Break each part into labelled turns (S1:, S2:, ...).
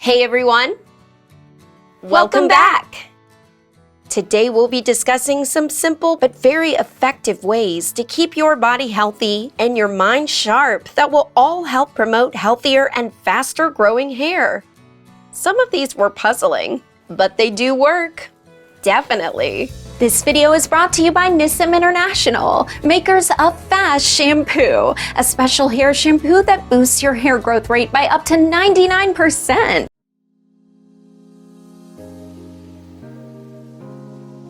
S1: Hey everyone! Welcome back! Today we'll be discussing some simple but very effective ways to keep your body healthy and your mind sharp that will all help promote healthier and faster growing hair. Some of these were puzzling, but they do work. Definitely. This video is brought to you by Nissim International, makers of F.A.S.T shampoo, a special hair shampoo that boosts your hair growth rate by up to 99%.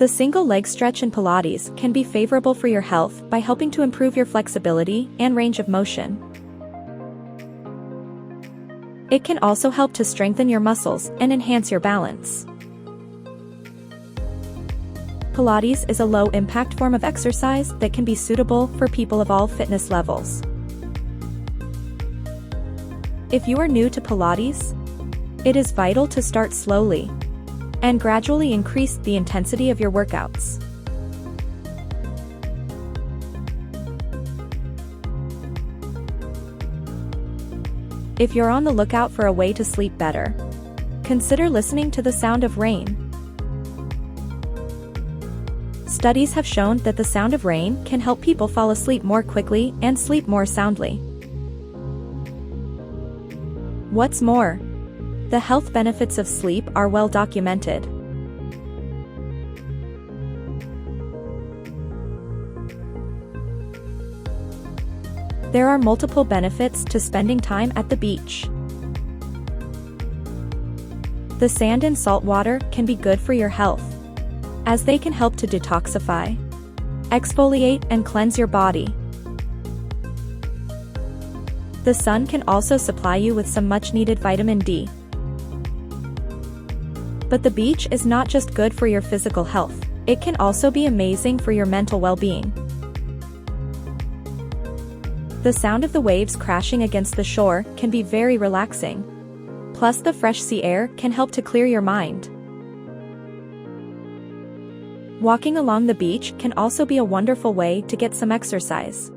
S2: The single leg stretch in Pilates can be favorable for your health by helping to improve your flexibility and range of motion. It can also help to strengthen your muscles and enhance your balance. Pilates is a low-impact form of exercise that can be suitable for people of all fitness levels. If you are new to Pilates, it is vital to start slowly and gradually increase the intensity of your workouts. If you're on the lookout for a way to sleep better, consider listening to the sound of rain. Studies have shown that the sound of rain can help people fall asleep more quickly and sleep more soundly. What's more, the health benefits of sleep are well documented. There are multiple benefits to spending time at the beach. The sand and salt water can be good for your health, as they can help to detoxify, exfoliate, and cleanse your body. The sun can also supply you with some much-needed vitamin D. But the beach is not just good for your physical health, it can also be amazing for your mental well-being. The sound of the waves crashing against the shore can be very relaxing. Plus, the fresh sea air can help to clear your mind. Walking along the beach can also be a wonderful way to get some exercise.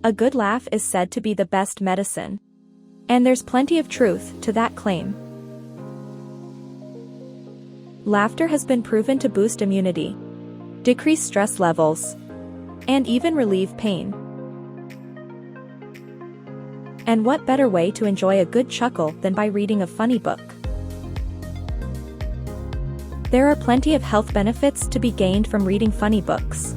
S2: A good laugh is said to be the best medicine. And there's plenty of truth to that claim. Laughter has been proven to boost immunity, decrease stress levels, and even relieve pain. And what better way to enjoy a good chuckle than by reading a funny book? There are plenty of health benefits to be gained from reading funny books.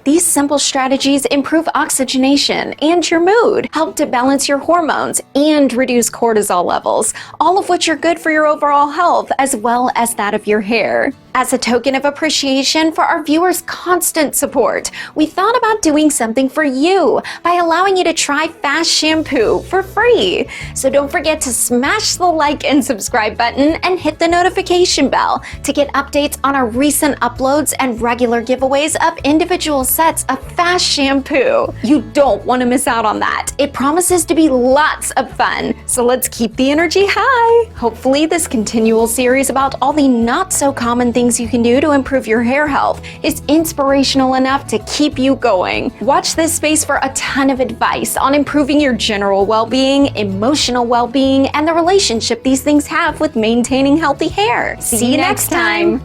S1: These simple strategies improve oxygenation and your mood, help to balance your hormones, and reduce cortisol levels, all of which are good for your overall health as well as that of your hair. As a token of appreciation for our viewers' constant support, we thought about doing something for you by allowing you to try F.A.S.T shampoo for free. So don't forget to smash the like and subscribe button and hit the notification bell to get updates on our recent uploads and regular giveaways of individual sets of F.A.S.T shampoo. You don't want to miss out on that. It promises to be lots of fun, so let's keep the energy high. Hopefully this continual series about all the not so common things you can do to improve your hair health is inspirational enough to keep you going. Watch this space for a ton of advice on improving your general well-being, emotional well-being, and the relationship these things have with maintaining healthy hair. See you next time.